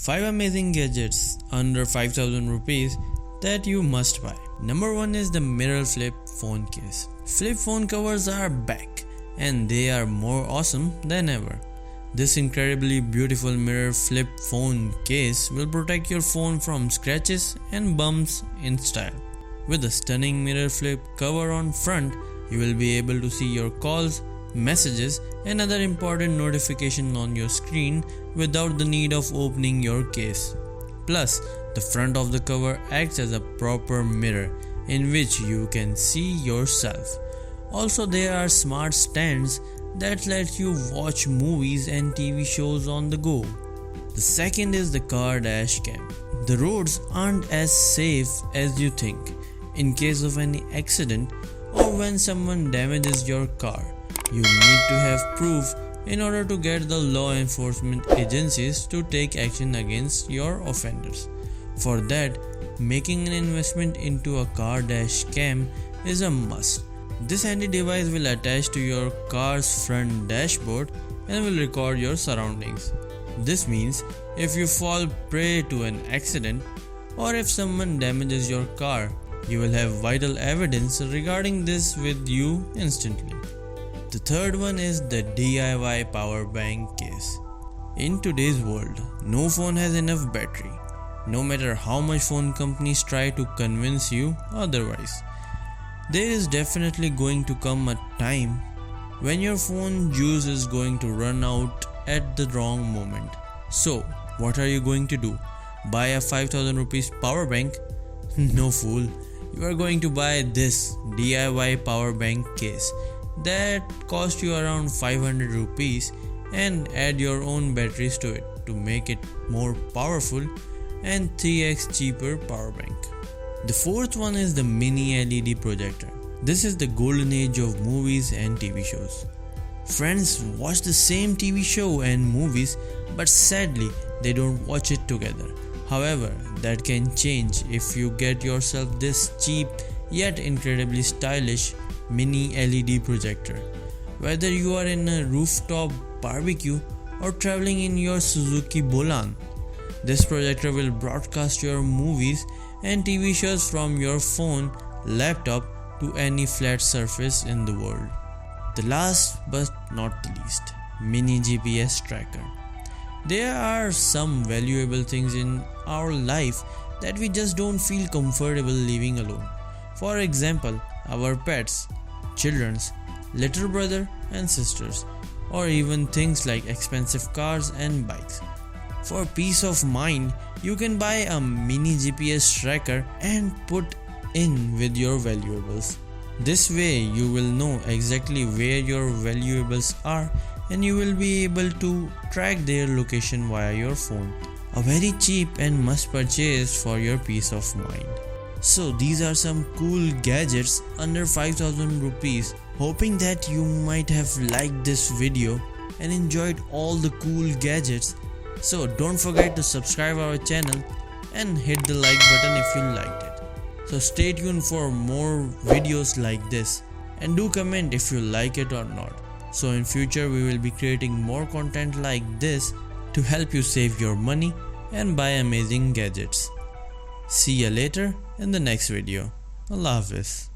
Five amazing gadgets under 5000 rupees that you must buy. Number 1 is the mirror flip phone case. Flip phone covers are back and they are more awesome than ever. This incredibly beautiful mirror flip phone case will protect your phone from scratches and bumps in style. With a stunning mirror flip cover on front, you will be able to see your calls, messages and other important notifications on your screen without the need of opening your case. Plus, the front of the cover acts as a proper mirror in which you can see yourself. Also, there are smart stands that let you watch movies and TV shows on the go. The second is the car dash cam. The roads aren't as safe as you think. In case of any accident or when someone damages your car, you need to have proof in order to get the law enforcement agencies to take action against your offenders. For that, making an investment into a car dash cam is a must. This handy device will attach to your car's front dashboard and will record your surroundings. This means if you fall prey to an accident or if someone damages your car, you will have vital evidence regarding this with you instantly. The third one is the DIY power bank case. In today's world, no phone has enough battery, no matter how much phone companies try to convince you otherwise. There is definitely going to come a time when your phone juice is going to run out at the wrong moment. So, what are you going to do? Buy a 5000 rupees power bank? No fool, you are going to buy this DIY power bank case that cost you around 500 rupees and add your own batteries to it to make it more powerful and 3x cheaper power bank. The fourth one is the mini LED projector. This is the golden age of movies and TV shows. Friends watch the same TV show and movies, but sadly they don't watch it together. However, that can change if you get yourself this cheap yet incredibly stylish mini LED projector. Whether you are in a rooftop barbecue or traveling in your Suzuki Bolan, this projector will broadcast your movies and TV shows from your phone, laptop to any flat surface in the world. The last but not the least, mini GPS tracker. There are some valuable things in our life that we just don't feel comfortable leaving alone. For example, our pets, children's, little brother and sisters, or even things like expensive cars and bikes. For peace of mind, you can buy a mini GPS tracker and put in with your valuables. This way you will know exactly where your valuables are and you will be able to track their location via your phone. A very cheap and must purchase for your peace of mind. So these are some cool gadgets under 5000 rupees. Hoping that you might have liked this video and enjoyed all the cool gadgets. So don't forget to subscribe our channel and hit the like button if you liked it. So stay tuned for more videos like this and do comment if you like it or not. So in future we will be creating more content like this to help you save your money and buy amazing gadgets. See ya later in the next video. Allah Hafiz.